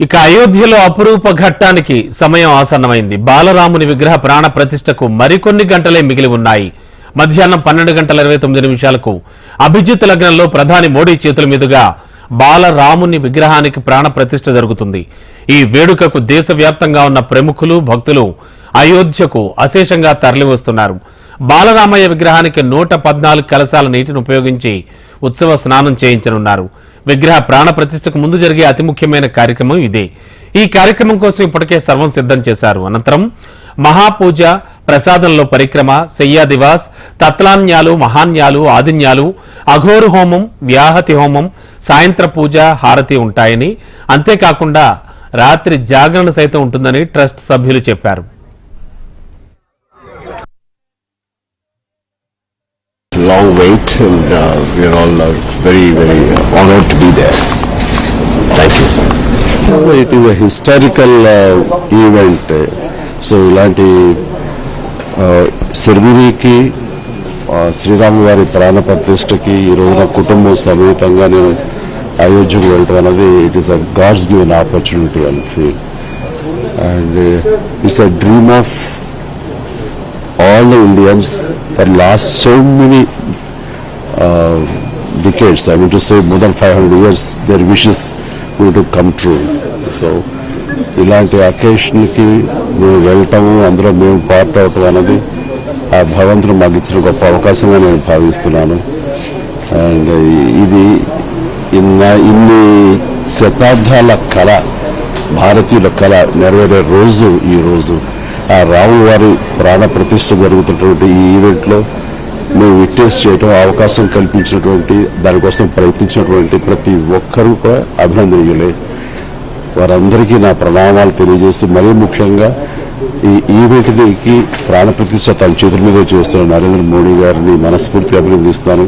ఇక అయోధ్యలో అపురూప ఘట్టానికి సమయం ఆసన్నమైంది. బాలరాముని విగ్రహ ప్రాణ ప్రతిష్టకు మరికొన్ని గంటలే మిగిలి ఉన్నాయి. మధ్యాహ్నం 12:29 అభిజిత్ లగ్నంలో ప్రధాని మోడీ చేతుల మీదుగా బాలరాముని విగ్రహానికి ప్రాణ ప్రతిష్ఠ జరుగుతుంది. ఈ వేడుకకు దేశవ్యాప్తంగా ఉన్న ప్రముఖులు, భక్తులు అయోధ్యకు అశేషంగా తరలివస్తున్నారు. బాలరామయ్య విగ్రహానికి 114 కలశాల నీటిని ఉపయోగించి ఉత్సవ స్నానం చేయించనున్నారు. విగ్రహ ప్రాణ ప్రతిష్టకు ముందు జరిగే అతి ముఖ్యమైన కార్యక్రమం ఇదే. ఈ కార్యక్రమం కోసం ఇప్పటికే సర్వం సిద్ధం చేశారు. అనంతరం మహాపూజ, ప్రసాదంలో పరిక్రమ, శయ్యాదివాస్, తత్లాన్యాలు, మహాన్యాలు, ఆదిన్యాలు, అఘోరు హోమం, వ్యాహతి హోమం, సాయంత్ర పూజ, హారతి ఉంటాయని, అంతేకాకుండా రాత్రి జాగరణ సైతం ఉంటుందని ట్రస్ట్ సభ్యులు చెప్పారు. Long wait, and we are all very honored to be there. Thank you. It is a historical event. So ఇలాంటి సెరమనీకి శ్రీరాము వారి ప్రాణ ప్రతిష్టకి ఈ రోజున కుటుంబం సమేతంగా నేను అయోధ్యకు వెళ్ళడం అనేది it is a God's given opportunity అని feel, and it's a dream of all the Indians for last so many decades. I mean to say more than 500 years, their wishes going to come true. So ఇలాంటి అకేషన్కి మేము వెళ్ళటము, అందులో మేము part అవటం అనేది ఆ భగవంతుడు మాకు ఇచ్చిన గొప్ప అవకాశంగా నేను భావిస్తున్నాను. అండ్ ఇది ఇన్ని శతాబ్దాల కళ, భారతీయుల కళ నెరవేరే రోజు ఈ రోజు. ఆ రాము వారి ప్రాణ ప్రతిష్ఠ జరుగుతున్నటువంటి ఈ ఈవెంట్లో మేము విట్నెస్ చేయడం, అవకాశం కల్పించినటువంటి, దానికోసం ప్రయత్నించినటువంటి ప్రతి ఒక్కరూ కూడా అభినందనీయులే. వారందరికీ నా ప్రణామాలు తెలియజేస్తూ, మరీ ముఖ్యంగా ఈ ఈవెంట్కి ప్రాణ ప్రతిష్ఠ తన చేతుల మీద చేస్తున్న నరేంద్ర మోడీ గారిని మనస్ఫూర్తిగా అభినందిస్తాను.